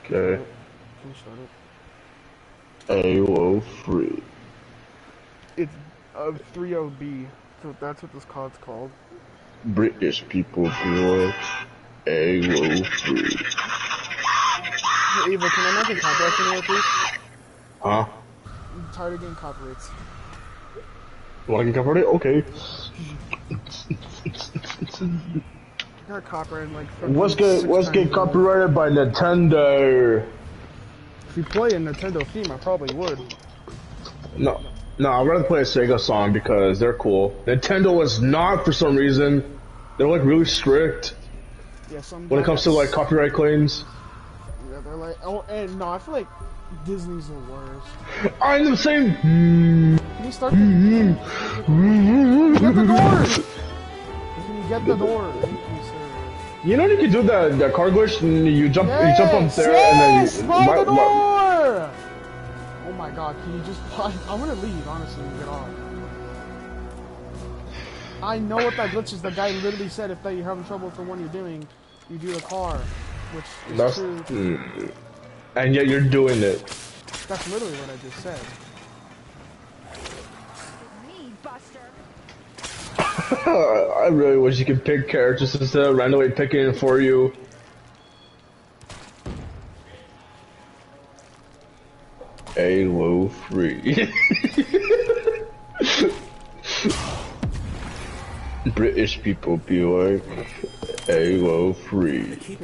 Okay. Can you start it? AWO free. It's 30B, so that's what this card's called. British people feel AWO free. Hey, Ava, can I not get copyrights anymore, please? Huh? I'm tired of getting copyrights. Want to cover it? Okay. I got copyrighted like Let's fucking get 6 times. copyrighted by Nintendo. If you play a Nintendo theme, I probably would. No, I'd rather play a Sega song because they're cool. Nintendo is not for some reason. They're like really strict Yeah, some when it comes to like copyright claims. Yeah, they're like, oh, and no, I feel like Disney's the worst. I'm the same. Can you start the... Get the door! Can you get the door? Thank you, sir. You know you can do that car glitch and you jump up there and then you, the door! Oh my god, can you just... I'm gonna leave, honestly, and get off. I know what that glitch is. The guy literally said if you're having trouble with the one you're doing, you do the car, which is true. And yet you're doing it. That's literally what I just said. Me, Buster. I really wish you could pick characters instead of randomly picking it for you. AWO free. British people be like AWO free. Okay,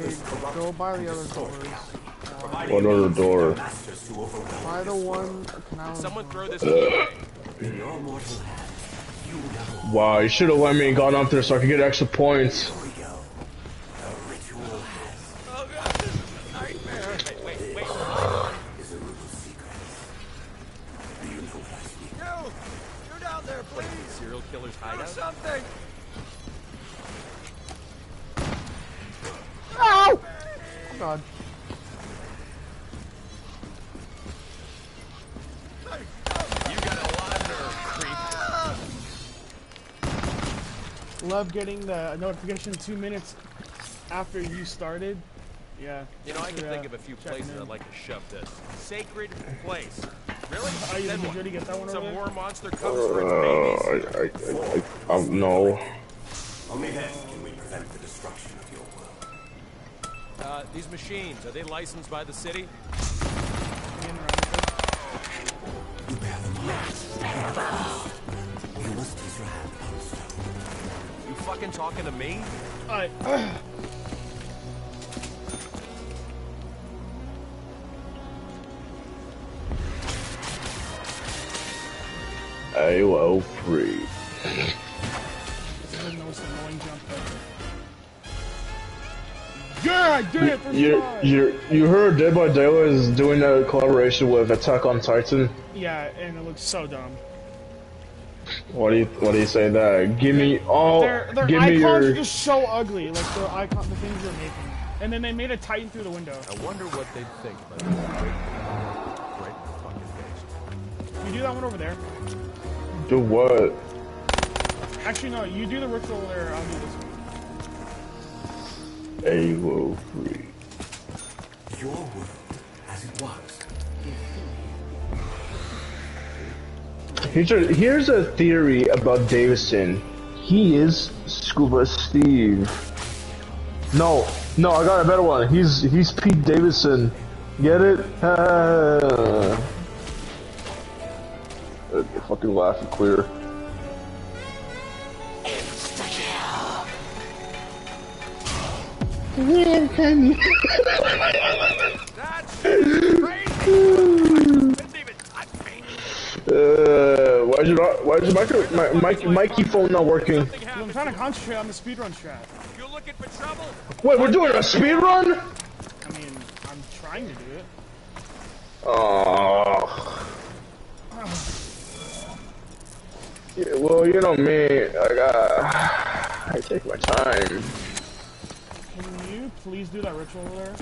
go by the other doors. What other door? By the one canal. Someone throw this away. Wow, you should have let me gone up there so I could get extra points. Oh god, this is a nightmare. Wait. You down there, please. Serial killer's hideout. Do something. Ow! Oh god. You got a lot of nerve, creep. Love getting the notification 2 minutes after you started. Yeah. You know, I can think of a few places I'd like to shove this. Sacred place. Really? Then what? Did you get that one Some over more monster comes for its babies? No. Only then can we prevent the destruction of your world. These machines, are they licensed by the city? You bear the marks. You must place your hand upon stone. You fucking talking to me? Alright. AWO free. This is the most annoying jump ever. Yeah, I did it first time! You heard Dead by Daylight is doing a collaboration with Attack on Titan? Yeah, and it looks so dumb. What do you say that? Give me all. Their give me icons your. are just so ugly, like the things they're making. And then they made a Titan through the window. I wonder what they'd think about this right fucking face. You do that one over there. Do what? Actually, no, you do the ritual over there, I'll do this one. AWO free. Your world as it was. Here's a theory about Davison. He is Scuba Steve. No, I got a better one. He's Pete Davidson. Get it? Fucking laugh and clear. That's crazy! Didn't even touch me! Why's your Mikey phone not working? I'm trying to concentrate on the speedrun strat. You looking for trouble? Wait, we're doing a speed run? I mean, I'm trying to do it. Oh. Yeah, well, you know me. I take my time. Can you please do that ritual over there?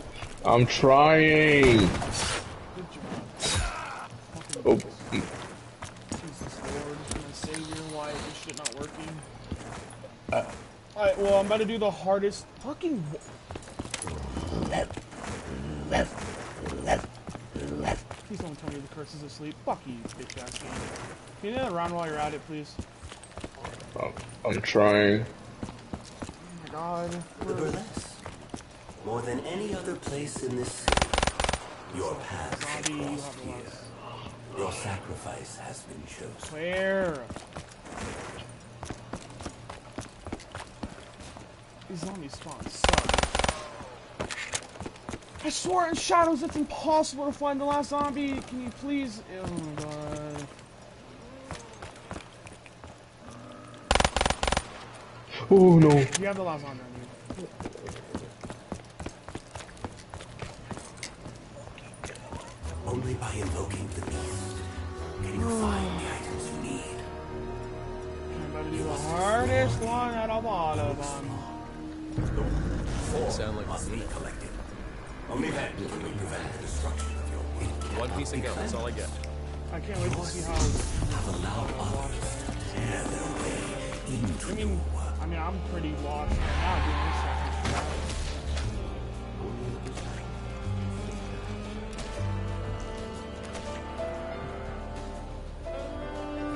I'm trying. Good job. Oh. Jesus Lord, my savior, why is this shit not working? Alright, well, I'm about to do the hardest fucking... Please don't tell me the curse is asleep. Fuck you, bitch ass game. Can you do another round while you're at it, please? I'm trying. Oh my god. The burlesque. More than any other place in this city, your path has Zombie, you crossed have the here. last. Your sacrifice has been chosen. Where? These zombies spawn suck. I swore in Shadows it's impossible to find the last zombie. Can you please? Oh my god. Oh no. You have the last zombie on you. Only by invoking the beast can you find the items you need. I'm about to do the hardest one out of all of them. Sound like Must be collected. Only then can we prevent the destruction of your weak. one piece of gum. That's all I get. I can't wait to see how. Have allowed others to tear their way into your work. I mean, I'm pretty lost right now doing this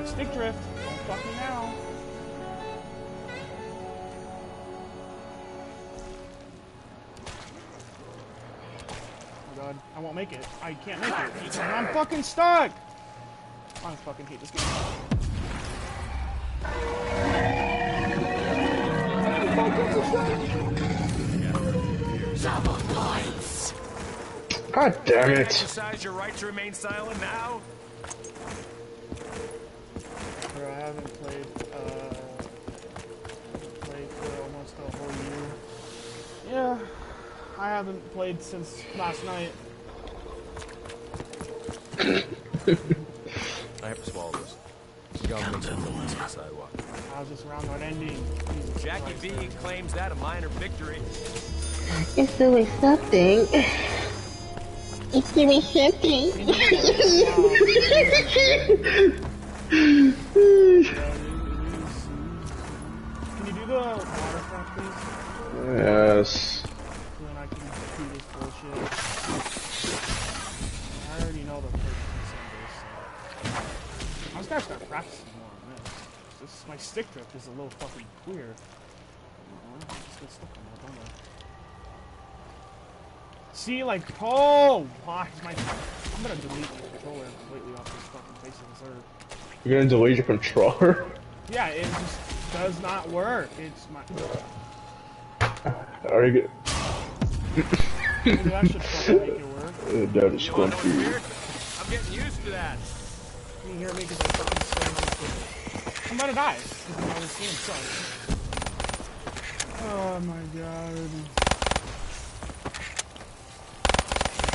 stuff. Stick drift. Don't fuck me now. Oh god, I won't make it. I can't make it. I'm fucking stuck! I fucking hate this game. God damn it. Exercise your right to remain silent now. Bro, I haven't played for almost a whole year. Yeah, I haven't played since last night. I have to swallow this. Gum makes me feel nice on the sidewalk. How's this round not ending? Jesus Jackie Christ. B claims that a minor victory. It's doing something. It's doing something. Can you do the waterfront, please? Yes. So then I can do this bullshit. I already know the first piece of this. I was gonna start practicing more on this. My stick drift is a little fucking queer. Just get stuck on that, don't I? See, like, oh, why is I'm gonna delete my controller completely off this fucking face of this earth. You're gonna delete your controller? Yeah, it just does not work. It's my. Are you good? Maybe that should fucking make it work. That is You wanna know what's squinty. weird? I'm getting used to that. Can you hear me? Because I fucking stand on this. I'm about to die. Because this game sucks. Oh my god.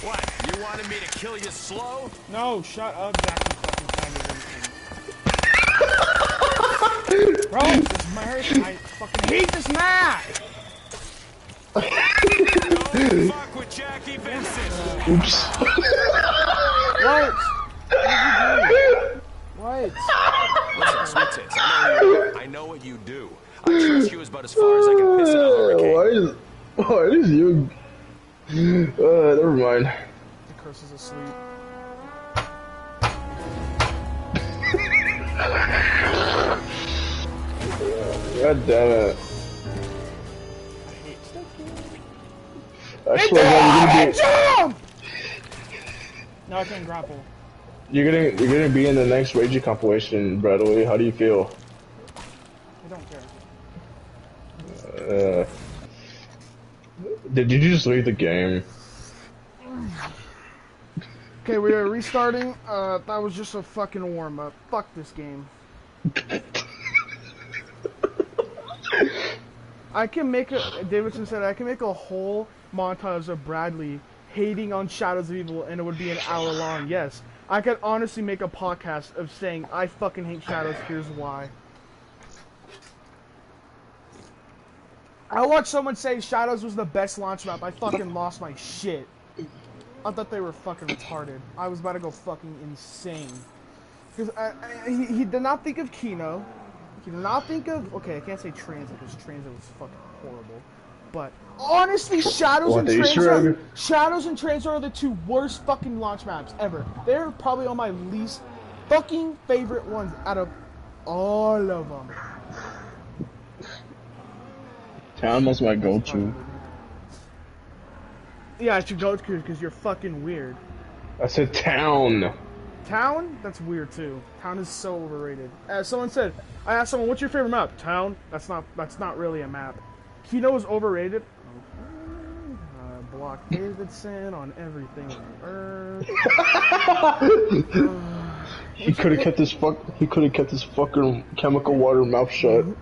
What? You wanted me to kill you slow? No, shut up, Jackie fucking faggot. Bro, this is my I fucking hate this map! Don't fuck with Jackie Vincent. Oops. What? What did you do? What? Listen, sweet tits, I know what you do. I trust you as about as far as I can piss in a hurricane. Why is you? Never mind. The curse is asleep. God damn it. I hate stuff. Actually, Jump! No, I can't grapple. you're gonna be in the next Ragey compilation, Bradley. How do you feel? I don't care. Did you just leave the game? Okay, we are restarting. That was just a fucking warm-up. Fuck this game. I can make a, Davidson said, I can make a whole montage of Bradley hating on Shadows of Evil and it would be an hour long. Yes, I could honestly make a podcast of saying, I fucking hate Shadows, here's why. I watched someone say Shadows was the best launch map. I fucking lost my shit. I thought they were fucking retarded. I was about to go fucking insane. Because he did not think of Kino. He did not think of... Okay, I can't say Transit, because Transit was fucking horrible. butt. Honestly, Shadows What, and the Easter egg? Shadows and Transfer are the two worst fucking launch maps ever. They're probably on my least fucking favorite ones out of all of them. Town was my go-to. Yeah, I should go to because you're fucking weird. I said town. Town? That's weird too. Town is so overrated. As someone said, I asked someone, "What's your favorite map?" Town. That's not really a map. Kino is overrated. Block Davidson on everything on Earth. He could have kept his fucking chemical water mouth shut. I'm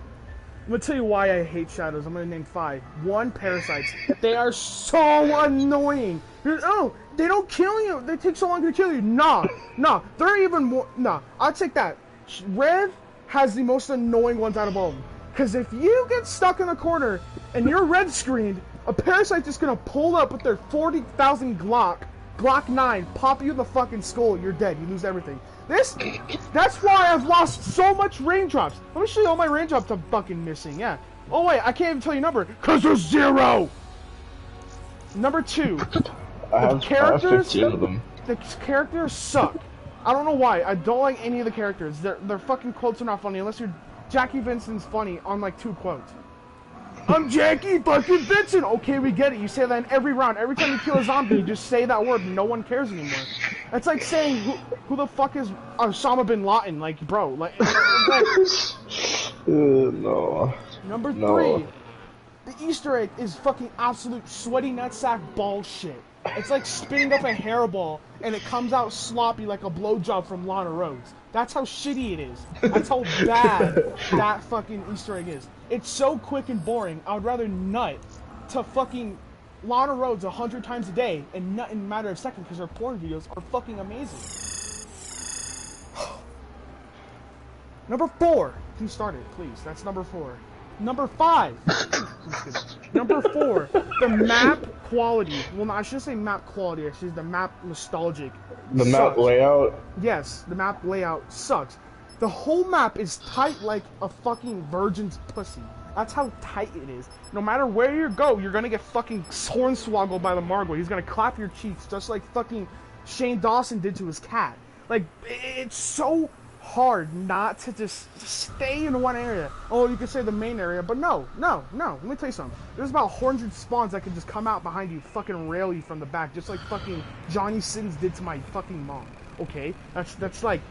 gonna tell you why I hate Shadows. I'm gonna name 5. 1, Parasites. They are so annoying. Oh, they don't kill you. They take so long to kill you. Nah. They're even more. Nah, I'll take that. Red has the most annoying ones out of all of them. Because if you get stuck in a corner and you're red screened, a Parasite's just gonna pull up with their 40,000 Glock 9, pop you in the fucking skull, you're dead, you lose everything. That's why I've lost so much raindrops. Let me show you all my raindrops I'm fucking missing, yeah. Oh wait, I can't even tell you number, cause there's 0! Number 2. I have 15 of them. The characters suck. I don't know why, I don't like any of the characters. Their fucking quotes are not funny, unless you're Jackie Vincent's funny on like 2 quotes. I'm Jackie fucking Vincent! Okay, we get it. You say that in every round. Every time you kill a zombie, you just say that word and no one cares anymore. It's like saying, who the fuck is Osama bin Laden? Like, bro. Like No. Number 3. No. The Easter egg is fucking absolute sweaty nutsack bullshit. It's like spinning up a hairball and it comes out sloppy like a blowjob from Lana Rhodes. That's how shitty it is. That's how bad that fucking Easter egg is. It's so quick and boring. I would rather nut to fucking Lana Rhodes 100 times a day and nut in a matter of seconds because her porn videos are fucking amazing. Number 4. Please start it, please. That's number 4. Number 5. Number 4. The map quality. Well, no, I shouldn't say map quality. I should say the map nostalgic. The map layout? Yes, the map layout sucks. The whole map is tight like a fucking virgin's pussy. That's how tight it is. No matter where you go, you're gonna get fucking hornswoggled by the Margwa. He's gonna clap your cheeks just like fucking Shane Dawson did to his cat. Like, it's so hard not to just stay in one area. Oh, you could say the main area, but no. Let me tell you something. There's about 100 spawns that can just come out behind you, fucking rail you from the back, just like fucking Johnny Sins did to my fucking mom. Okay, that's like.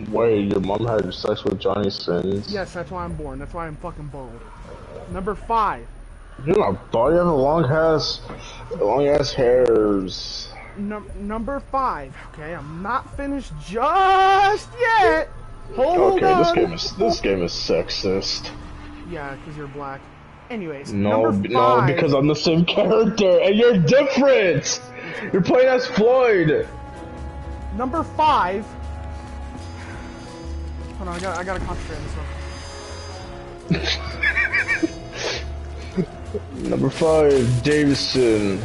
Wait, your mom had sex with Johnny Sins? Yes, that's why I'm born. That's why I'm fucking bald. Number 5. You're not bald. You have long ass hairs. Number 5. Okay, I'm not finished just yet. Hold on. This game is sexist. Yeah, because you're black. Anyways, no, number 5. Because I'm the same character and you're different. You're playing as Floyd. Number 5. Hold on, I gotta concentrate on this one. Number 5, Davison.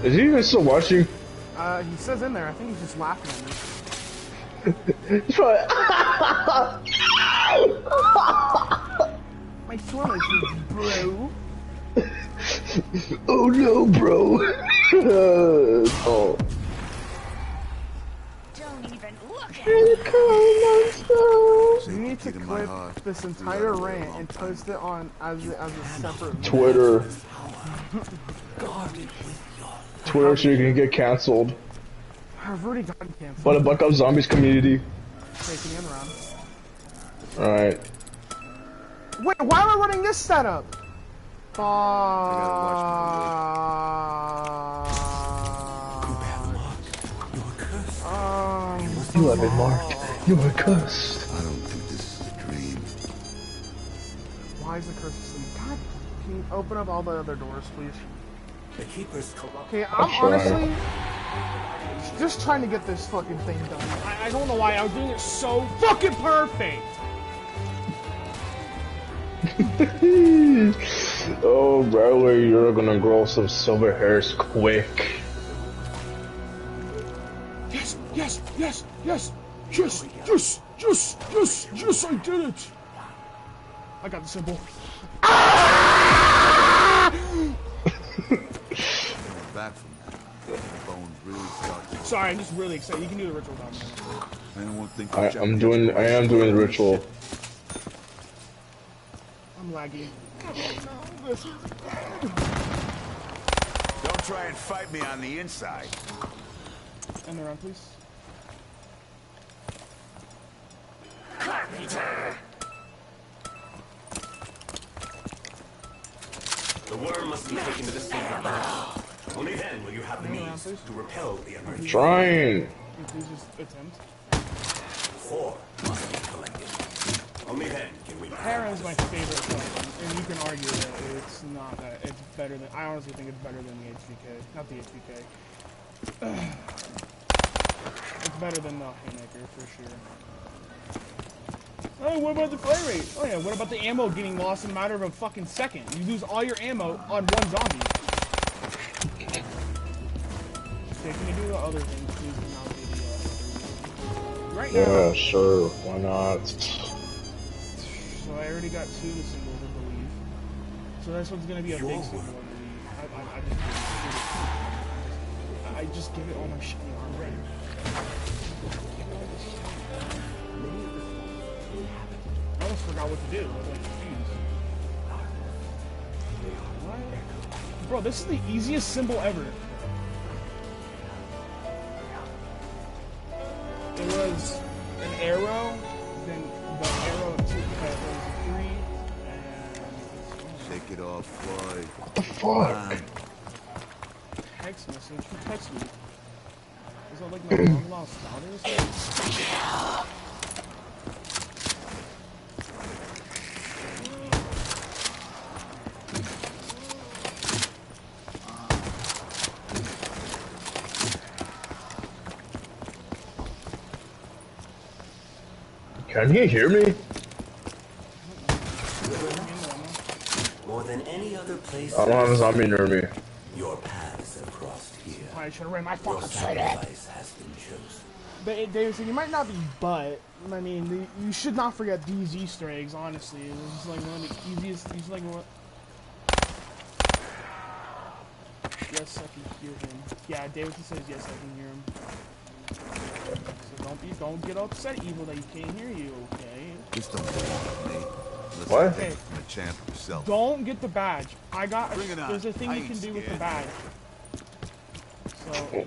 Is he even still watching? He says in there. I think he's just laughing at me. He's probably. My swimmer is bro. Oh no, bro. Oh. Don't even look at You need to clip this entire rant and post it on as a separate Twitter. Twitter so you can get cancelled. I've already gotten canceled. By the Buck Up Zombies community. Taking in around. Alright. Wait, why am I running this setup? You have been marked. You are cursed. I don't think this is a dream. Why is the curse asleep? God, can you open up all the other doors, please? The keeper's corrupt. Okay, I'm honestly just trying to get this fucking thing done. I don't know why I was doing it so fucking perfect. Oh, Bradley, you're gonna grow some silver hairs quick. Yes, I did it. I got the symbol. really start. Sorry, I'm just really excited. You can do the ritual without me. I won't think. I am doing the ritual. I'm laggy. Don't try and fight me on the inside. End the round, please. The worm must be taken to the sacred place. Only then will you have the means to repel the emergency. Trying. Please just attempt. 4 must be collected. Only then can we. Heron's my favorite film, and you can argue that it's not that. It's better than. I honestly think it's better than the HVK. Not the HVK. It's better than the Haymaker for sure. Oh, what about the flare rate? Oh yeah, what about the ammo getting lost in a matter of a fucking second? You lose all your ammo on one zombie. Okay, can you do the other thing, please? And I'll do the other. Right now. Yeah, sure. Why not? So I already got 2 of the symbols, I believe. So this one's gonna be a big symbol, I believe. I just give it all my shit already. I almost forgot what to do. I was like confused. What? Bro, this is the easiest symbol ever. It was an arrow, then the arrow of 2, was 3, and... Shake it off, Floyd. What the fuck? Text message? Who texted me? Is that like my long lost daughter or something? Can he hear me? More than any other place. I don't have a zombie near me. Your paths have crossed here. I should have ran my Your fucking shit up. sacrifice has been chosen. But Davidson, you might not be, but I mean, you should not forget these Easter eggs. Honestly, this is like one of the easiest. These like what? Yes, I can hear him. Yeah, Davidson says yes, I can hear him. So don't get upset, Evil, that you can't hear you. Okay. Just don't believe me. What? Okay. A chance for yourself. Don't get the badge. I got. Bring it on. There's a thing I you ain't can do with the scared. badge. So. Oh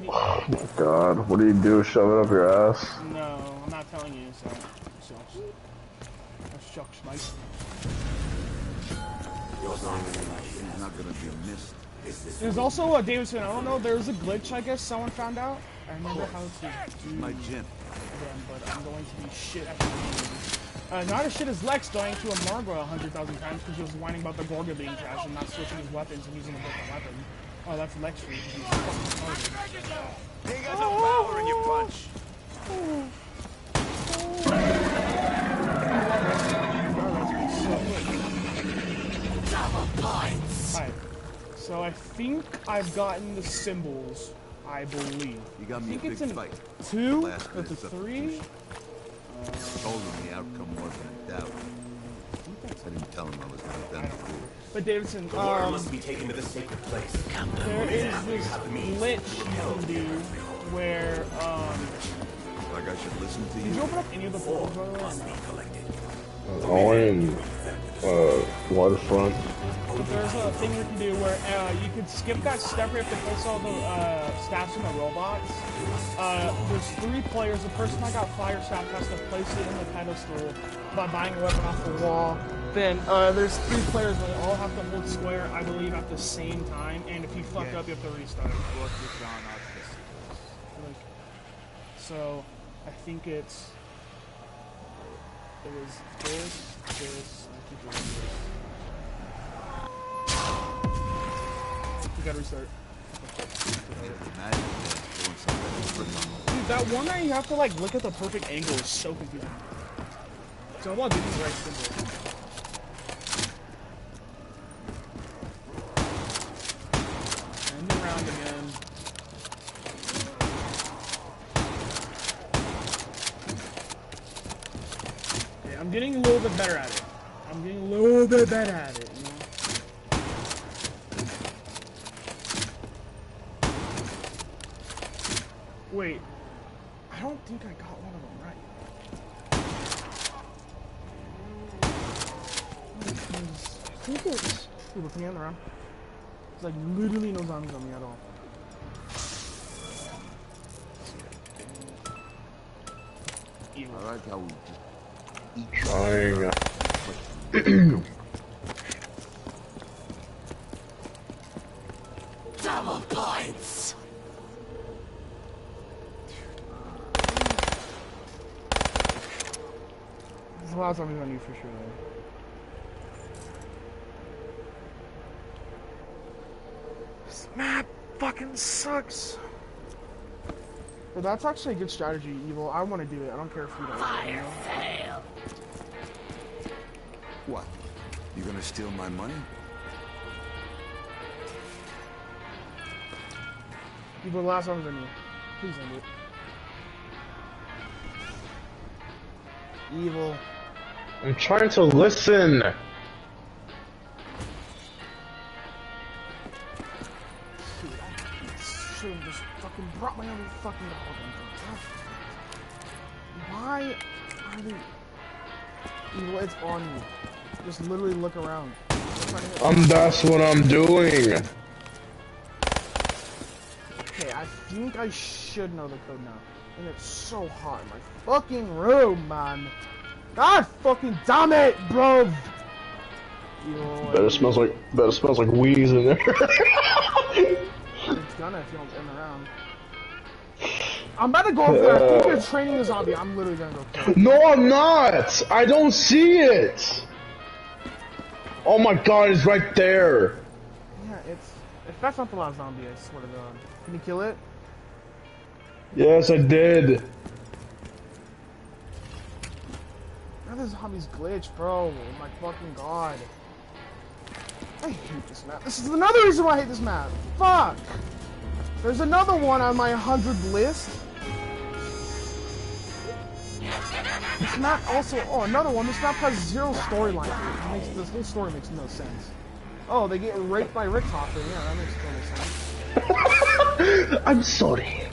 my god, what do you do? Shove it up your ass? No, I'm not telling you. So shucks, Mike. Your sacrifice He's not gonna be missed. There's also a Davidson. I don't know. There's a glitch. I guess someone found out. I remember how to do My gym. them, but I'm going to be shit at the game. Not as shit as Lex dying to a Margwa 100,000 times because he was whining about the Gorga being trash and not switching his weapons and using a different weapon. Oh, that's Lex for you. He's fucking retarded. You got no power in your punch. Alright, so I think I've gotten the symbols, I believe. You got I me a think big it's in fight. 2, Last that's a minute 3. Told him the outcome wasn't a doubt. I didn't tell him I was gonna bend the rules. But Davidson, The worm must be taken to the sacred place. there is this glitch you can do where, Like I should listen to did you you? open up any of the portals, by the way? Must be collected. Only in waterfront. But there's a thing we can do where you could skip that step where you have to place all the staffs in the robots. There's 3 players. The person that got fire staff has to place it in the pedestal by buying a weapon off the wall. Then there's 3 players that all have to hold square, I believe, at the same time. And if you fuck up, you have to restart. So I think it was this, I keep doing this. You gotta restart. Imagine doing something. Dude, that one that you have to like look at the perfect angle is so confusing. So I'm not doing the right symbol. End the round again. Okay, I'm getting a little bit better at it. I'm getting a little bit better at it, you know? Wait. I don't think I got one of them right. Can you get this? People, can you hand around? It's like literally no zombies on me at all. I like how we just eat Trying. Double points. There's a lot of zombies on you for sure, though. This map fucking sucks. But that's actually a good strategy, Evil. I want to do it. I don't care if you don't. Fire sale. what? You gonna steal my money? Evil, the last one's on you. Please end it. Evil. I'm trying to listen. Dude, I should have just fucking brought my own fucking dog. Why are they... Evil, it's on you. Just literally look around. That's what I'm doing. Okay, I think I should know the code now. And it's so hot in my fucking room, man. God fucking damn it, bro. Bet it smells like wheeze in there. It's gonna if you don't turn around. I'm about to go over there. I think you're training a zombie. I'm literally gonna go kill it. No, I'm not. I don't see it. Oh my god, it's right there. Yeah, it's... If that's not the last zombie, I swear to God. Can you kill it? Yes, I did. Now this zombie's glitch, bro. Oh my fucking god. I hate this map. This is another reason why I hate this map. Fuck! There's another one on my 100 list. This map also... Oh, another one. This map has zero storyline. This whole story makes no sense. Oh, they get raped by Rick Hopper. Yeah, that makes total sense. I'm sorry.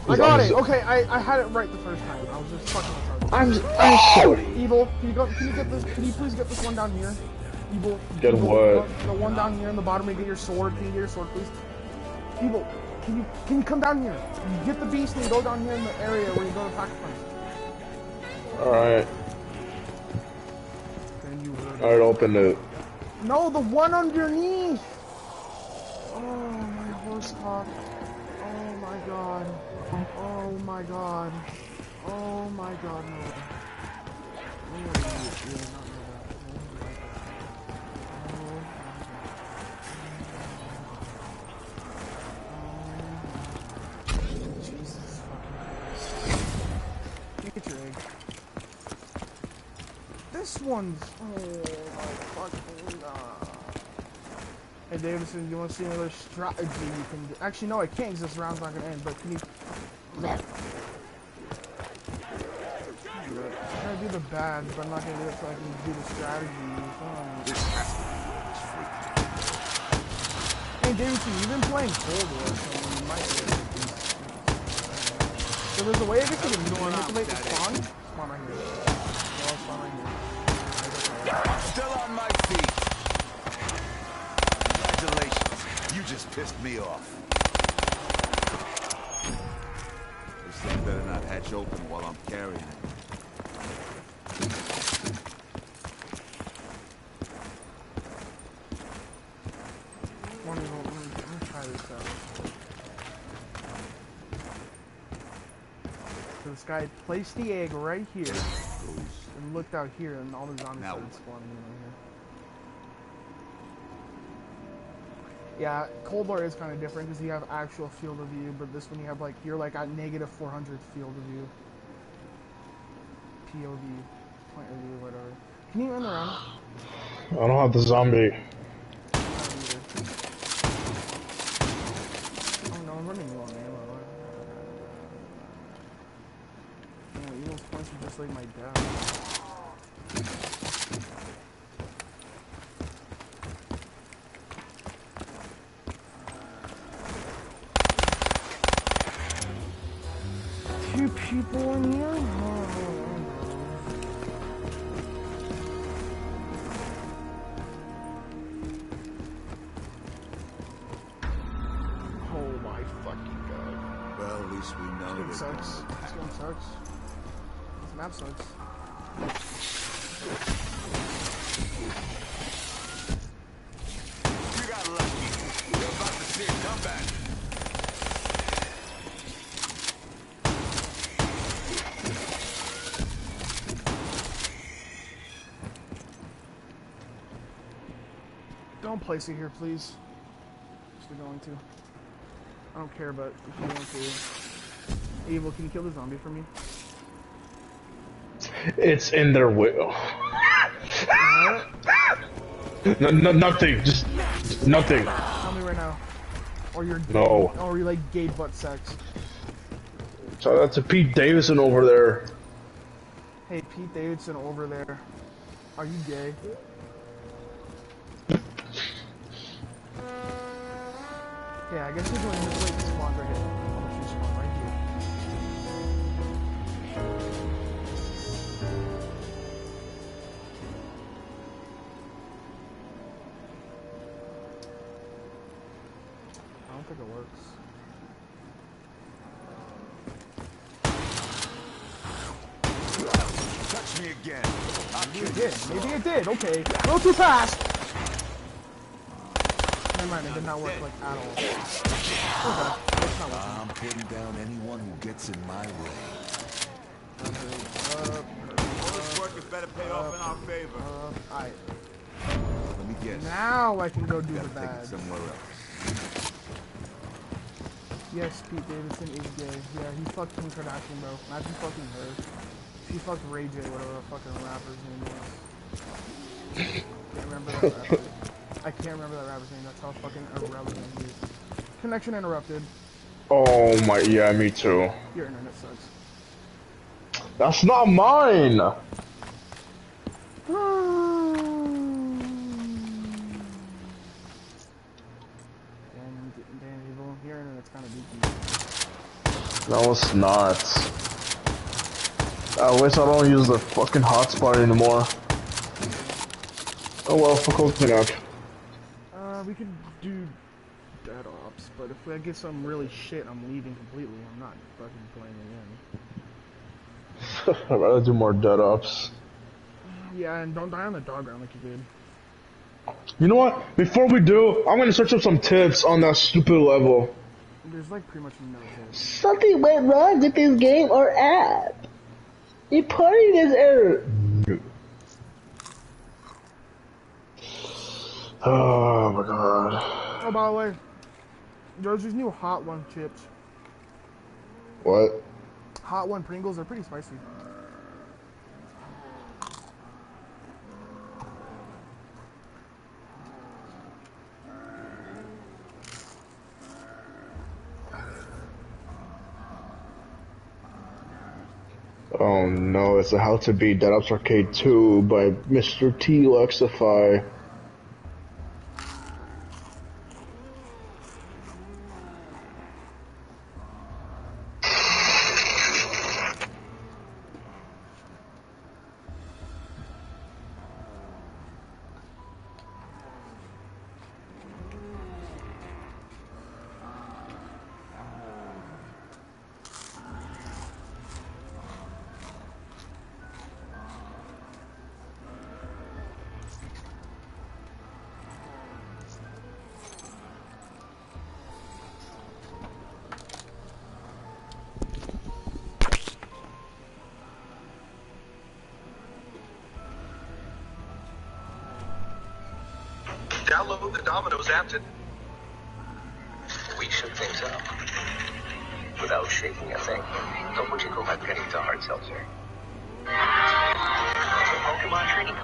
I got it. Okay, I had it right the first time. I was just fucking retarded. I'm sorry. Evil, can you get this? Can you please get this one down here? Evil. Get Evil, what? The one down here in the bottom. And get your sword. Can you get your sword, please? Evil, can you come down here? You get the beast and you go down here in the area where you go to sacrifice. Alright. Then you heard. Alright, open it. No, the one underneath. Oh my horse cock. Oh my god. Oh my god. Oh my god, no. Jesus fucking. Get your egg. This one's. Oh my fucking god. Hey Davidson, you want to see another strategy you can do? Actually, no, I can't because this round's not gonna end. But can you? I'm gonna do the badge, but I'm not gonna do it so I can do the strategy. Hey Davidson, you've been playing Cold War, so you might be able to do this. So there's a way of it to manipulate the spawn. Spawn right here. Well, spawn right here. I'm still on my feet. Congratulations. You just pissed me off. This thing better not hatch open while I'm carrying it. Let me try this out. So this guy placed the egg right here and looked out here, and all the zombies started spawning in right here. Yeah, Cold War is kind of different because you have actual field of view, but this one you have like you're like at -400 field of view, POV, point of view, whatever. Can you run around? I don't have the zombie. Oh no, I'm running low on ammo. Yeah, Evil's points are just like my dad. two people in here? Oh my fucking god. Well, at least we know This game that. sucks. This game sucks. This map sucks. You got lucky. You're about to see a comeback. Don't place it here, please. If you're going to. I don't care, but if you want to. Evil, can you kill the zombie for me? It's in their will. What? Nothing. Just nothing. Tell me right now. Or you're gay. No. Or you like gay butt sex. Shout out to Pete Davidson over there. Hey, Pete Davidson over there. Are you gay? Yeah, I guess you're doing this. Wait, spawn right here. How much you spawn right here? I don't think it works. Touch me again. Maybe it did. Maybe it did. Okay. A little too fast. Never mind. It did not work like at all. Okay. It's not working. I'm putting down anyone who gets in my way. All this work is better pay off in our favor. Alright. Let me guess. Now I can go do the Gotta take it bad. somewhere else. Yes, Pete Davidson is gay. Yeah, he fucked Kim Kardashian, bro. Imagine fucking her. He fucked Ray J, whatever the fucking rapper's name was. Can't remember that rapper. I can't remember that rapper's name. That's how fucking irrelevant he is. Connection interrupted. Oh my, yeah, me too. Your internet sucks. That's not mine. Dan Evil, your internet's kind of beaky. No, it's not. I wish I don't use the fucking hotspot anymore. Oh well, fuck open up. We could do Dead Ops, but if I get some really shit, I'm leaving completely. I'm not fucking playing again. I'd rather do more Dead Ops. Yeah, and don't die on the dog ground like you did. You know what? Before we do, I'm gonna search up some tips on that stupid level. There's like pretty much no tips. Something went wrong with this game or app. Reporting this error. Oh my god. Oh, by the way, there's these new Hot One chips. What? Hot One Pringles are pretty spicy. Oh no, it's a How to Beat Dead Ops Arcade 2 by Mr. T. Lexify. Download the Domino's app to... We should think so. Without shaking a thing. Don't would you go by getting to hard seltzer? Pokemon training.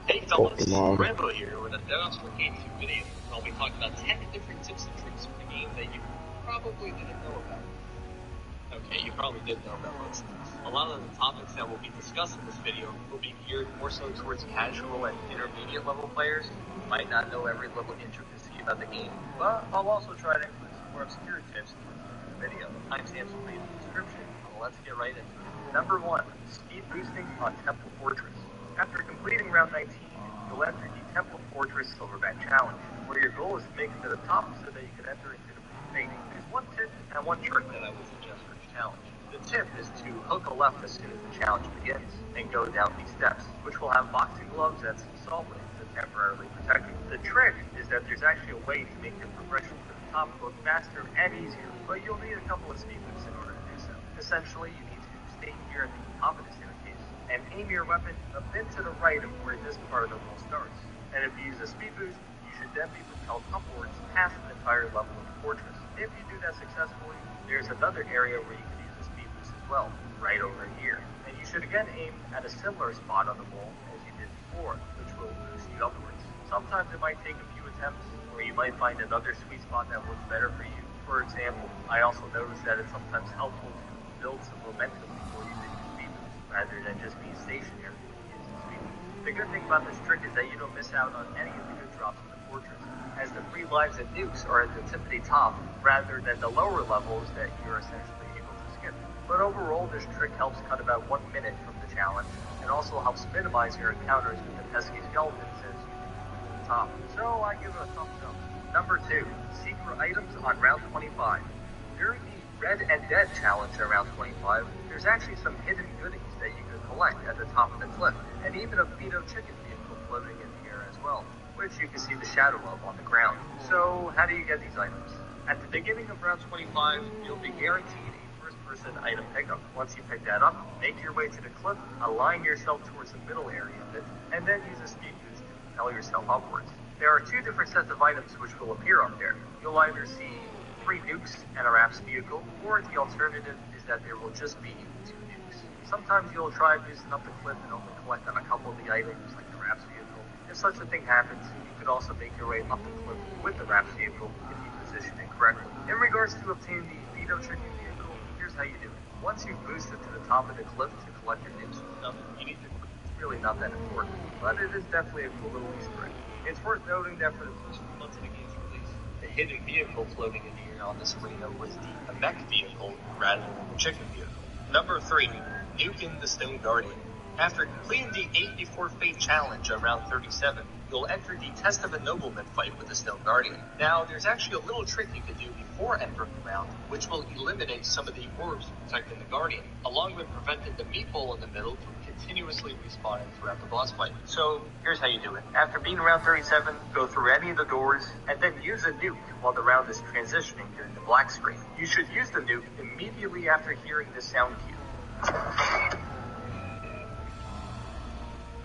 Hey, fellas, Pokemon. Rambo here with a Dead Ops Arcade 2 video. I'll be talking about 10 different tips and tricks for the game that you probably didn't know about. Okay, you probably did know about most. A lot of the topics that we'll be discussing in this video will be geared more so towards casual and intermediate level players who might not know every little intricacy about the game, but I'll also try to include some more obscure tips in the video. Timestamps will be in the description. so let's get right into it. Number 1, speed boosting on Temple Fortress. After completing round 19, you'll enter the Temple Fortress Silverback Challenge, where your goal is to make it to the top so that you can enter into the fate. There's one tip and one trick that I would suggest for each challenge. The tip is to hook a left as soon as the challenge begins and go down these steps, which will have boxing gloves and some salt lamps to temporarily protect you. The trick is that there's actually a way to make the progression to the top both faster and easier, but you'll need a couple of speed boosts in order to do so. Essentially, you need to stay here at the top of the staircase and aim your weapon a bit to the right of where this part of the wall starts. And if you use a speed boost, you should then be propelled upwards past the entire level of the fortress. If you do that successfully, there's another area where you can use a speed boost as well, right over here. And you should again aim at a similar spot on the wall as you did before, which will boost you upwards. Sometimes it might take a few attempts, or you might find another sweet spot that works better for you. For example, I also noticed that it's sometimes helpful to build some momentum before you do your speed boost, rather than just being stationary when you use the speed boost. The good thing about this trick is that you don't miss out on any of the good drops in the fortress, as the free lives and nukes are at the tippity top, rather than the lower levels that you're essentially able to skip. But overall, this trick helps cut about 1 minute from the challenge, and also helps minimize your encounters with the pesky skeletons as you get to the top. So I give it a thumbs up. Number 2, secret items on round 25. During the Red and Dead challenge on round 25, there's actually some hidden goodies that you can collect at the top of the cliff, and even a Vito chicken vehicle floating in the air as well, which you can see the shadow of on the ground. So how do you get these items? At the beginning of round 25, you'll be guaranteed a first-person item pickup. Once you pick that up, make your way to the cliff, align yourself towards the middle area of it, and then use a speed boost to propel yourself upwards. There are 2 different sets of items which will appear up there. You'll either see 3 nukes and a RAPS vehicle, or the alternative is that there will just be 2 nukes. Sometimes you'll try boosting up the cliff and only collect on a couple of the items, like the RAPS vehicle. If such a thing happens, you could also make your way up the cliff with the RAPS vehicle if you position it correctly. In regards to obtaining the Vito chicken vehicle, here's how you do it. Once you've boosted to the top of the cliff to collect your nukes and stuff, you need to. It's really not that important, but it is definitely a cool little Easter egg. It's worth noting that for the first few months of the game's release, the hidden vehicle floating in the air on this arena was the mech vehicle rather than the chicken vehicle. Number 3, nuking the Stone Guardian. After completing the 8 before Fate challenge on round 37, you'll enter the Test of a Nobleman fight with the Stone Guardian. Now, there's actually a little trick you can do before entering the round, which will eliminate some of the orbs protecting the Guardian, along with preventing the meatball in the middle from continuously respawning throughout the boss fight. So, here's how you do it. After beating round 37, go through any of the doors, and then use a nuke while the round is transitioning during the black screen. You should use the nuke immediately after hearing this sound cue.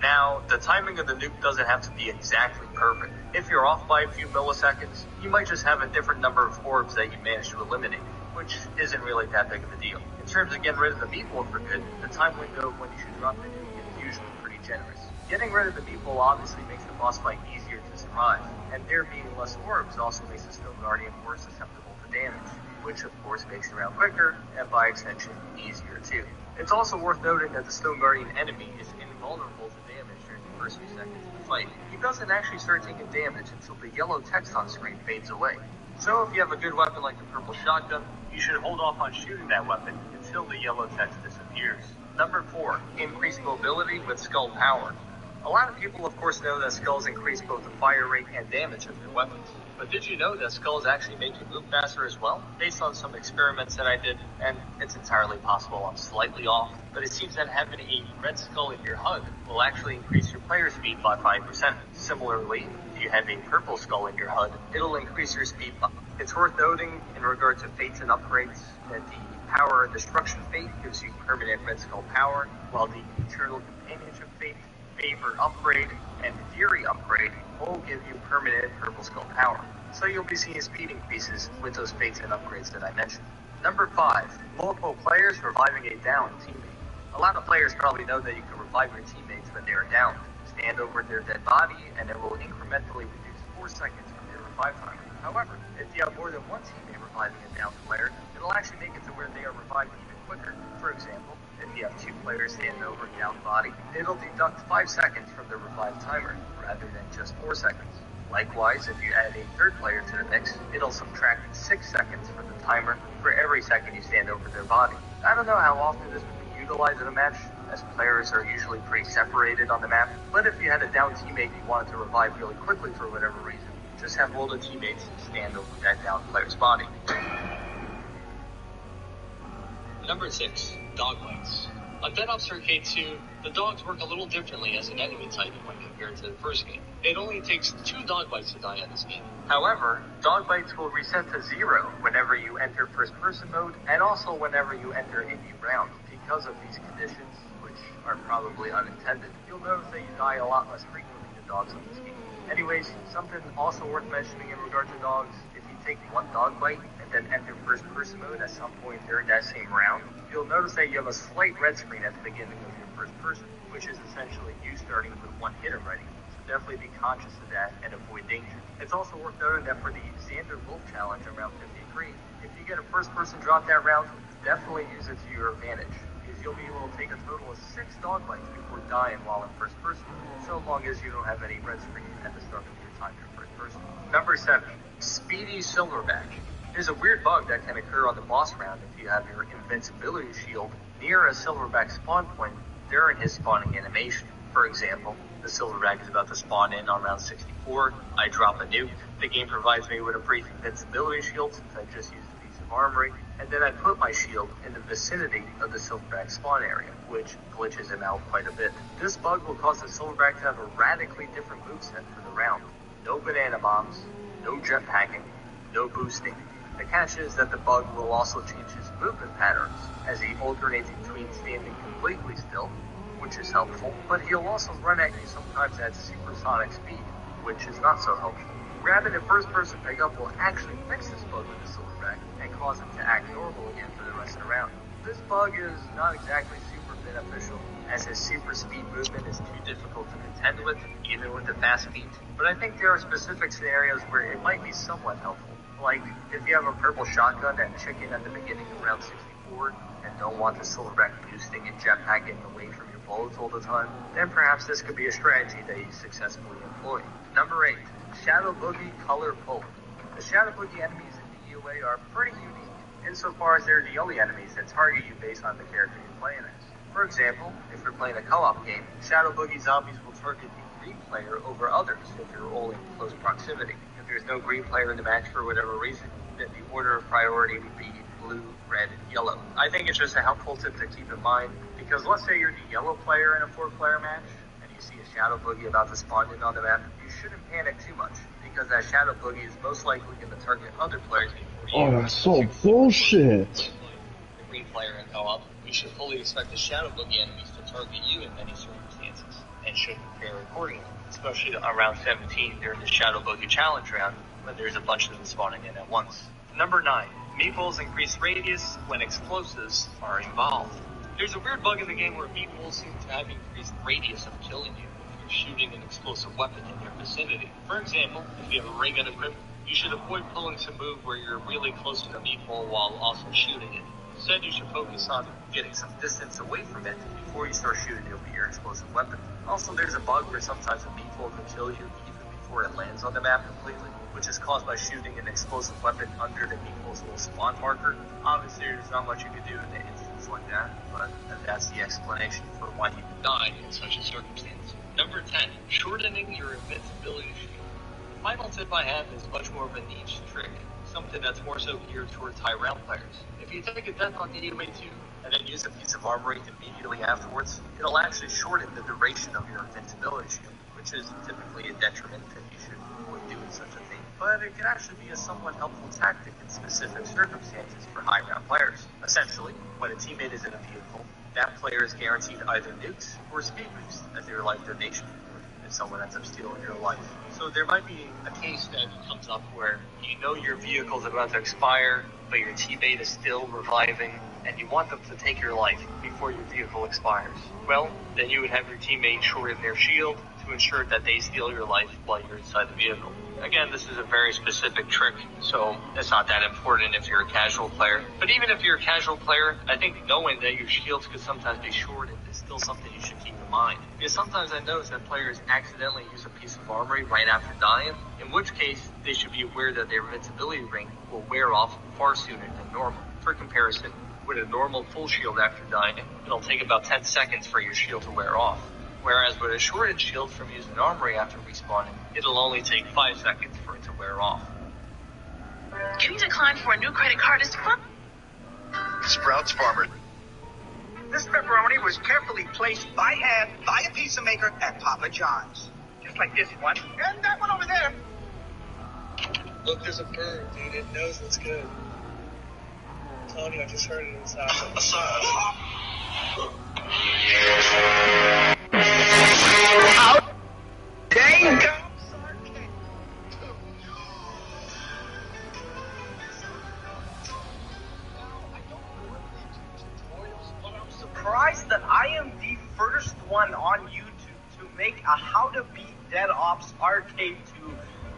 Now, the timing of the nuke doesn't have to be exactly perfect. If you're off by a few milliseconds, you might just have a different number of orbs that you managed to eliminate, which isn't really that big of a deal. In terms of getting rid of the meatball for good, the time window when you should drop the nuke is usually pretty generous. Getting rid of the meatball obviously makes the boss fight easier to survive, and there being less orbs also makes the Stone Guardian more susceptible to damage, which of course makes the round quicker, and by extension, easier too. It's also worth noting that the Stone Guardian enemy is invulnerable to damage during the first few seconds of the fight. He doesn't actually start taking damage until the yellow text on screen fades away. So if you have a good weapon like the purple shotgun, you should hold off on shooting that weapon until the yellow text disappears. Number 4, increase mobility with skull power. A lot of people of course know that skulls increase both the fire rate and damage of your weapons. But did you know that skulls actually make you move faster as well? Based on some experiments that I did, and it's entirely possible I'm slightly off, but it seems that having a red skull in your HUD will actually increase your player speed by 5%. Similarly, if you have a purple skull in your HUD, it'll increase your speed by. It's worth noting, in regard to fates and upgrades, that the Power and Destruction Fate gives you permanent red skull power, while the Eternal Companionship Fate, Favor Upgrade, and Fury Upgrade all give you permanent purple skull power. So you'll be seeing speed increases with those fates and upgrades that I mentioned. Number 5, multiple players reviving a downed teammate. A lot of players probably know that you can revive your teammates when they are down. Stand over their dead body and it will incrementally reduce 4 seconds from their revive timer. However, if you have more than one teammate reviving a downed player, it'll actually make it to where they are revived even quicker. For example, if you have 2 players standing over a downed body, it'll deduct 5 seconds from the revive timer, rather than just 4 seconds. Likewise, if you add a third player to the mix, it'll subtract 6 seconds from the timer for every second you stand over their body. I don't know how often this would be utilized in a match, as players are usually pretty separated on the map, but if you had a down teammate you wanted to revive really quickly for whatever reason, just have older teammates stand over that down player's body. Number 6, dog bites. On Dead Ops Arcade 2, the dogs work a little differently as an enemy type when compared to the first game. It only takes 2 dog bites to die in this game. However, dog bites will reset to 0 whenever you enter first-person mode, and also whenever you enter a new round. Because of these conditions, which are probably unintended, you'll notice that you die a lot less frequently than dogs on this game. Anyways, something also worth mentioning in regard to dogs, if you take 1 dog bite and then enter first-person mode at some point during that same round, you'll notice that you have a slight red screen at the beginning of your first person, which is essentially you starting with 1 hit already. So definitely be conscious of that and avoid danger. It's also worth noting that for the Xander Wolf challenge on round 53, if you get a first-person drop that round, definitely use it to your advantage, because you'll be able to take a total of 6 dog bites before dying while in first person, so long as you don't have any red screen at the start of your time in first person. Number 7, Speedy Silverback. There's a weird bug that can occur on the boss round if you have your invincibility shield near a Silverback spawn point during his spawning animation. For example, the Silverback is about to spawn in on round 64, I drop a nuke, the game provides me with a brief invincibility shield since I just used a piece of armory, and then I put my shield in the vicinity of the Silverback spawn area, which glitches him out quite a bit. This bug will cause the Silverback to have a radically different moveset for the round. No banana bombs, no jetpacking, no boosting. The catch is that the bug will also change his movement patterns, as he alternates between standing completely still, which is helpful, but he'll also run at you sometimes at supersonic speed, which is not so helpful. Grabbing a first-person pickup will actually fix this bug with the Silverback and cause him to act normal again for the rest of the round. This bug is not exactly super beneficial, as his super speed movement is too difficult to contend with, even with the fast speed, but I think there are specific scenarios where it might be somewhat helpful. Like, if you have a purple shotgun and chicken at the beginning of round 64, and don't want the Silverback boosting and jetpacking away from your bullets all the time, then perhaps this could be a strategy that you successfully employ. Number 8, Shadow Boogie Color Pull. The Shadow Boogie enemies in the EUA are pretty unique, insofar as they're the only enemies that target you based on the character you're playing as. For example, if you're playing a co-op game, Shadow Boogie zombies will target the green player over others if you're all in close proximity. If there's no green player in the match for whatever reason, then the order of priority would be blue, red, yellow. I think it's just a helpful tip to keep in mind, because let's say you're the yellow player in a 4-player match, and you see a Shadow Boogie about to spawn in on the map, you shouldn't panic too much, because that Shadow Boogie is most likely going to target other players before you. Oh, that's so bullshit. The green player in co-op, you should fully expect the Shadow Boogie enemies to target you in many circumstances, and should prepare accordingly, especially on round 17 during the Shadow Boogie challenge round, when there's a bunch of them spawning in at once. Number 9, meatballs increase radius when explosives are involved. There's a weird bug in the game where meatballs seem to have increased radius of killing you if you're shooting an explosive weapon in their vicinity. For example, if you have a ray gun equipped, you should avoid pulling some move where you're really close to the meatball while also shooting it. Instead, you should focus on getting some distance away from it before you start shooting it with your explosive weapon. Also, there's a bug where sometimes a meatball can kill you even before it lands on the map completely, which is caused by shooting an explosive weapon under the meatball's little spawn marker. Obviously, there's not much you can do in an instance like that, but that's the explanation for why you can die in such a circumstance. Number 10, shortening your invincibility shield. The final tip I have is much more of a niche trick, something that's more so geared towards high-round players. If you take a death on the UA2 and then use a piece of armory immediately afterwards, it'll actually shorten the duration of your invincibility shield, which is typically a detriment that you should avoid doing such a thing. But it can actually be a somewhat helpful tactic in specific circumstances for high-round players. Essentially, when a teammate is in a vehicle, that player is guaranteed either nukes or speed boost as their life donation if someone ends up stealing your life. So there might be a case that comes up where you know your vehicle's about to expire, but your teammate is still reviving, and you want them to take your life before your vehicle expires. Well, then you would have your teammate shorten their shield to ensure that they steal your life while you're inside the vehicle. Again, this is a very specific trick, so it's not that important if you're a casual player. But even if you're a casual player, I think knowing that your shields could sometimes be shortened is still something you should keep in mind. mind. Because sometimes I notice that players accidentally use a piece of armory right after dying, in which case they should be aware that their invincibility ring will wear off far sooner than normal. For comparison, with a normal full shield after dying, it'll take about 10 seconds for your shield to wear off. Whereas with a shorted shield from using armory after respawning, it'll only take 5 seconds for it to wear off. Getting declined for a new credit card is fun. Sprouts Farmer. This pepperoni was carefully placed by hand by a pizza maker at Papa John's. Just like this one, and that one over there. Look, there's a bird, dude. It knows what's good. I'm telling you, I just heard it inside. Out. Dang go. Surprised that I am the first one on YouTube to make a How to Beat Dead Ops Arcade 2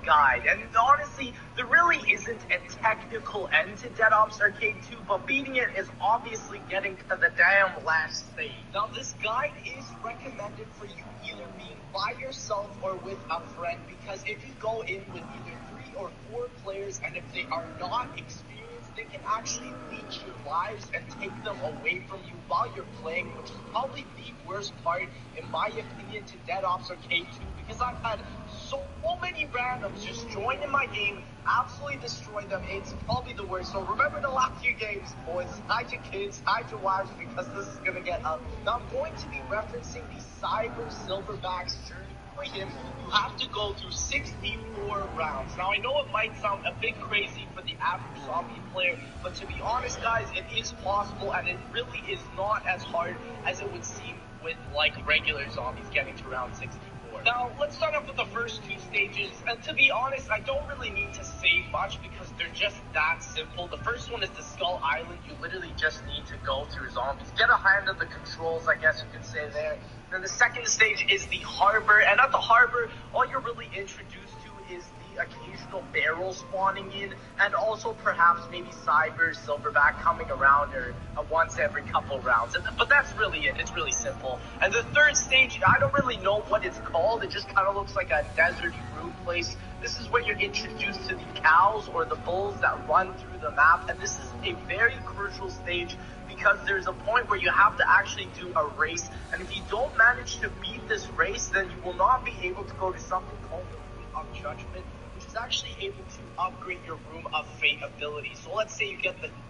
guide. And honestly, there really isn't a technical end to Dead Ops Arcade 2, but beating it is obviously getting to the damn last stage. Now, this guide is recommended for you either being by yourself or with a friend, because if you go in with either 3 or 4 players, and if they are not experienced, they can actually leech your lives and take them away from you while you're playing, which is probably the worst part, in my opinion, to Dead Ops Arcade 2, because I've had so many randoms just join in my game, absolutely destroy them. It's probably the worst. So remember the last few games, boys. Hide your kids, hide your wives, because this is going to get up. Now, I'm going to be referencing the Cyber Silverback's journey. For him, you have to go through 64 rounds. Now, I know it might sound a bit crazy for the average zombie player, but to be honest, guys, it is possible, and it really is not as hard as it would seem with, like, regular zombies getting to round 64. Now, let's start off with the first 2 stages, and to be honest, I don't really need to say much because they're just that simple. The first one is the Skull Island. You literally just need to go through zombies. Get a hand of the controls, I guess you could say there. Then the second stage is the harbor, and at the harbor, all you're really introduced to is the occasional barrel spawning in, and also perhaps maybe Cyber Silverback coming around or once every couple rounds. But that's really it. It's really simple. And the third stage, I don't really know what it's called. It just kind of looks like a deserty room place. This is where you're introduced to the cows or the bulls that run through the map, and this is a very crucial stage because there's a point where you have to actually do a race, and if you don't manage to beat this race, then you will not be able to go to something called the Room of Judgment, which is actually able to upgrade your Room of Fate ability. So let's say you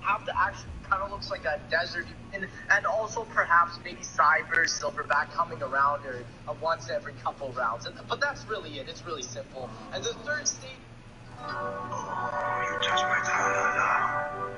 have to actually kind of looks like a desert, and also perhaps maybe Cyber Silverback coming around or once every couple rounds. But that's really it. It's really simple. And the third stage. Oh, you touch my tongue.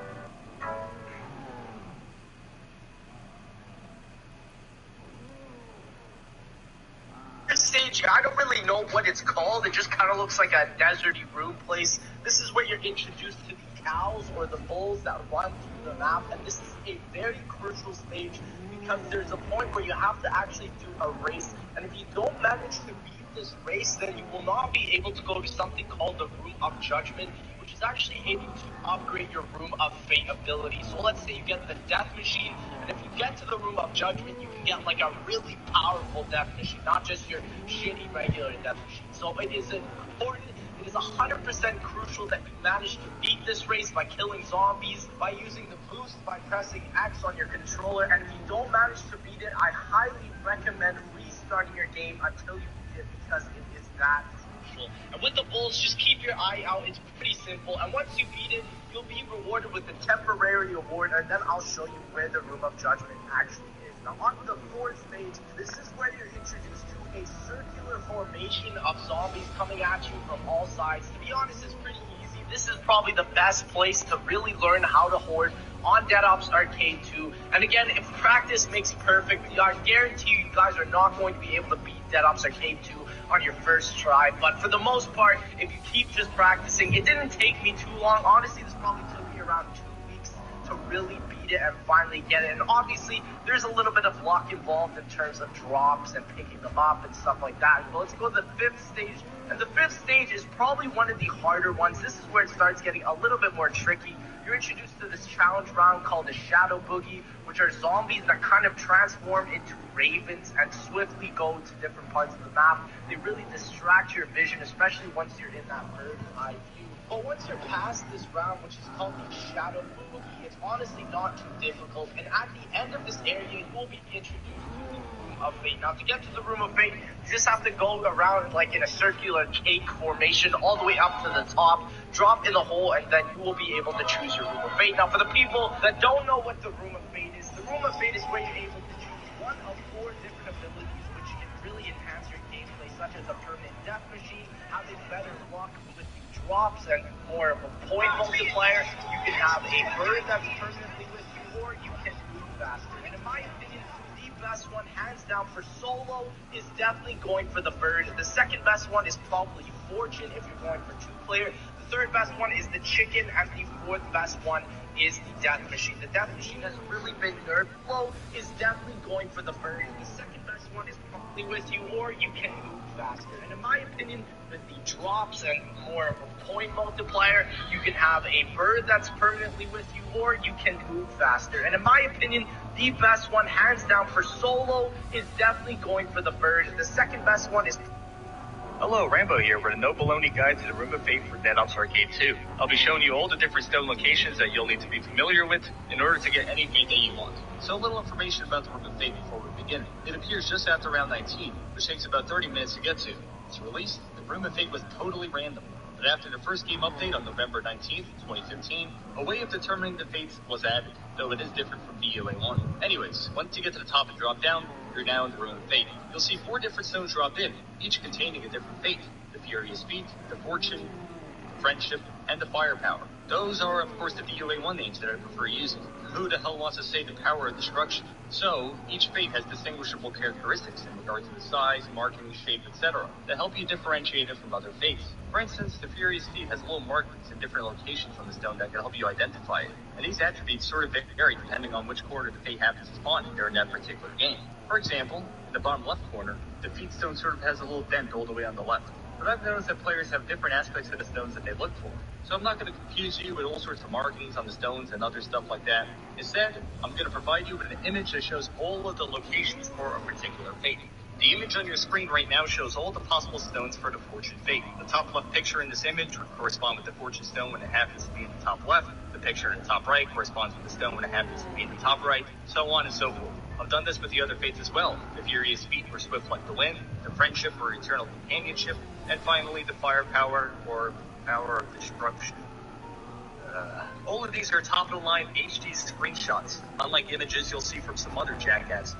Stage, I don't really know what it's called. It just kind of looks like a deserty room place. This is where you're introduced to the cows or the bulls that run through the map, and this is a very crucial stage because there's a point where you have to actually do a race, and if you don't manage to beat this race, then you will not be able to go to something called the Room of Judgment, which is actually able to upgrade your Room of Fate ability. So let's say you get the Death Machine, and if you get to the Room of Judgment, you can get like a really powerful Death Machine, not just your shitty regular Death Machine. So it is important, it is 100% crucial that you manage to beat this race by killing zombies, by using the boost, by pressing X on your controller, and if you don't manage to beat it, I highly recommend restarting your game until you beat it because it is that crucial. And with the bulls, just keep your eye out. It's pretty simple. And once you beat it, you'll be rewarded with the temporary award, and then I'll show you where the Room of Judgment actually is. Now, on the fourth stage, this is where you're introduced to a circular formation of zombies coming at you from all sides. To be honest, it's pretty easy. This is probably the best place to really learn how to horde on Dead Ops Arcade 2. And again, if practice makes perfect, I guarantee you guys are not going to be able to beat Dead Ops Arcade 2 on your first try. But for the most part, if you keep just practicing, it didn't take me too long. Honestly, this probably took me around 2 weeks to really beat it and finally get it. And obviously, there's a little bit of luck involved in terms of drops and picking them up and stuff like that. But let's go to the fifth stage. And the fifth stage is probably one of the harder ones. This is where it starts getting a little bit more tricky you're introduced to this challenge round called the Shadow Boogie, which are zombies that kind of transform into ravens and swiftly go to different parts of the map. They really distract your vision, especially once you're in that bird's eye view. But once you're past this round, which is called the Shadow Boogie, it's honestly not too difficult. And at the end of this area, you will be introduced to the Room of Fate. Now, to get to the Room of Fate, you just have to go around like in a circular cake formation all the way up to the top, drop in the hole, and then you will be able to choose your Room of Fate. Now, for the people that don't know what the Room of Fate is, the Room of Fate is where you're able to choose one of 4 different abilities which can really enhance your gameplay, such as a permanent death machine, having better luck with drops, and more of a point multiplier. You can have a bird that's permanently with you, or you can move faster. And in my opinion, the best one, hands down, for solo is definitely going for the bird. The second best one is probably Fortune if you're going for 2-player. The third best one is the chicken, and the fourth best one is the death machine. The death machine has really been nerfed. Low is definitely going for the bird. The second best one is probably with you, or you can move faster. And in my opinion, with the drops and more of a point multiplier, you can have a bird that's permanently with you, or you can move faster. And in my opinion, the best one, hands down, for solo is definitely going for the bird. The second best one is... Hello, Rambo here with a no baloney guide to the Room of Fate for Dead Ops Arcade 2. I'll be showing you all the different stone locations that you'll need to be familiar with in order to get any fate that you want. So a little information about the Room of Fate before we begin. It appears just after round 19, which takes about 30 minutes to get to. Its release, the Room of Fate was totally random. But after the first game update on November 19th, 2015, a way of determining the fates was added, though it is different from VUA 1. Anyways, once you get to the top and drop down, you're now in the Room of Fate. You'll see 4 different stones drop in, each containing a different fate: the Furious Feet, the Fortune, the Friendship, and the Firepower. Those are, of course, the VUA 1 names that I prefer using. Who the hell wants to say the Power of Destruction? So, each fate has distinguishable characteristics in regard to the size, marking, shape, etc. that help you differentiate it from other fates. For instance, the Furious Feet has little markings in different locations on the stone that can help you identify it. And these attributes sort of vary depending on which corner the fate happens to spawn in during that particular game. For example, in the bottom left corner, the feet stone sort of has a little dent all the way on the left. But I've noticed that players have different aspects of the stones that they look for. So I'm not going to confuse you with all sorts of markings on the stones and other stuff like that. Instead, I'm going to provide you with an image that shows all of the locations for a particular fate. The image on your screen right now shows all the possible stones for the Fortune fate. The top left picture in this image would correspond with the Fortune stone when it happens to be in the top left. The picture in the top right corresponds with the stone when it happens to be in the top right, so on and so forth. I've done this with the other fates as well. The Furious Feet were swift like the wind, the Friendship or eternal companionship, and finally the Firepower or power of destruction. All of these are top-of-the-line HD screenshots, unlike images you'll see from some other jackasses.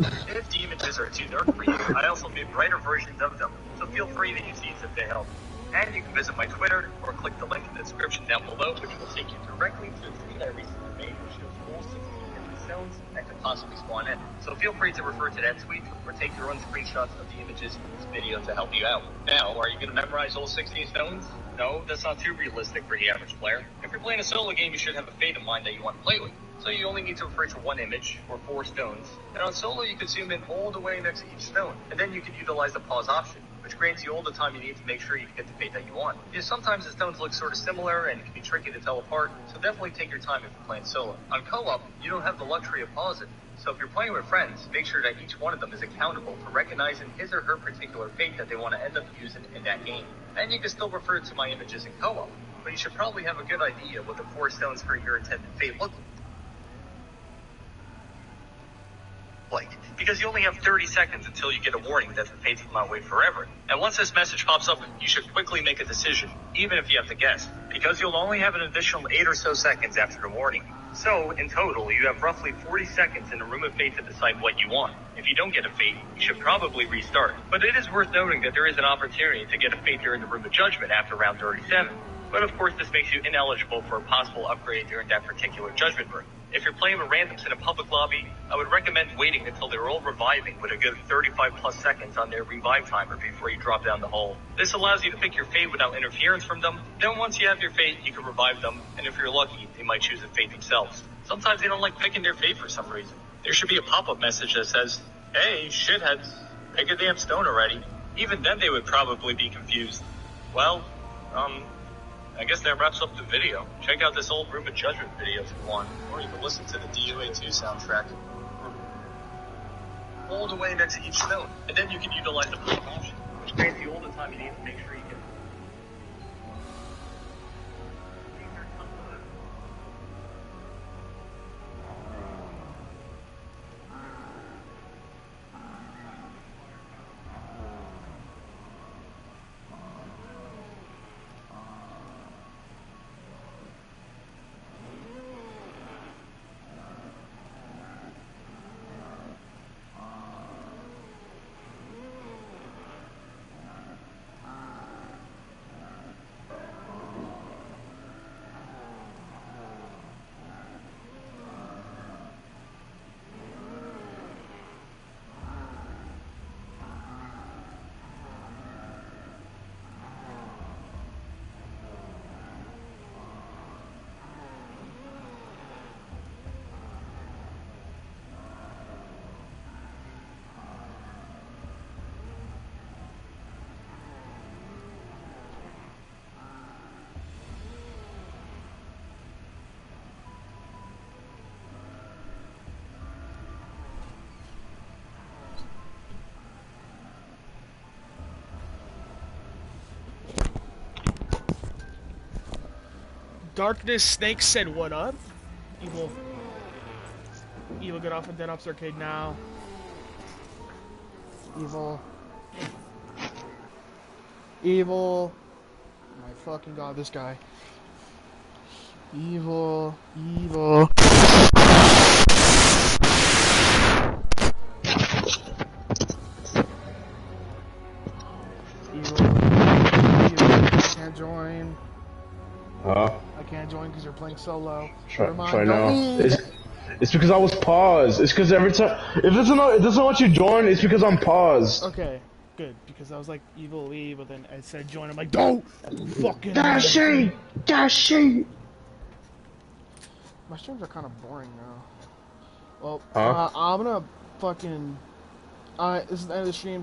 If the images are too dark for you, I also made brighter versions of them, so feel free to use these if they help. And you can visit my Twitter, or click the link in the description down below, which will take you directly to a tweet I recently made, which shows all 16 different stones that could possibly spawn in. So feel free to refer to that tweet, or take your own screenshots of the images in this video to help you out. Now, are you going to memorize all 16 stones? No, that's not too realistic for the average player. If you're playing a solo game, you should have a fate in mind that you want to play with. So you only need to refer to one image, or 4 stones, and on solo you can zoom in all the way next to each stone, and then you can utilize the pause option, which grants you all the time you need to make sure you get the fate that you want. Because sometimes the stones look sort of similar and it can be tricky to tell apart, so definitely take your time if you're playing solo. On co-op, you don't have the luxury of pausing, so if you're playing with friends, make sure that each one of them is accountable for recognizing his or her particular fate that they want to end up using in that game. And you can still refer to my images in co-op, but you should probably have a good idea what the 4 stones for your intended fate look like, because you only have 30 seconds until you get a warning that the fates will not wait forever. And once this message pops up, you should quickly make a decision, even if you have to guess, because you'll only have an additional 8 or so seconds after the warning. So, in total, you have roughly 40 seconds in the Room of Fate to decide what you want. If you don't get a fate, you should probably restart. But it is worth noting that there is an opportunity to get a fate during the Room of Judgment after round 37. But of course, this makes you ineligible for a possible upgrade during that particular Judgment room. If you're playing with randoms in a public lobby, I would recommend waiting until they're all reviving with a good 35 plus seconds on their revive timer before you drop down the hole. This allows you to pick your fate without interference from them. Then once you have your fate, you can revive them, and if you're lucky, they might choose a fate themselves. Sometimes they don't like picking their fate for some reason. There should be a pop-up message that says, "Hey, shitheads, pick a damn stone already." Even then they would probably be confused. Well, I guess that wraps up the video. Check out this old Room of Judgment video if you want, or you can listen to the DOA 2 soundtrack all the way next to each stone. And then you can utilize the pro option, which grants you all the time you need to make sure you can. Darkness Snake said, "What up?" Evil, get off of Dead Ops Arcade now. Evil. My fucking god, this guy. Evil. I can't join. I can't join because you're playing solo. Try now. It's because I was paused. It's because every time if it doesn't want you to join, it's because I'm paused. Okay, good. Because I was like evil, but then I said join. I'm like, don't fucking. Dashi. My streams are kind of boring now. Well, Huh? I'm gonna fucking. This is the end of the stream.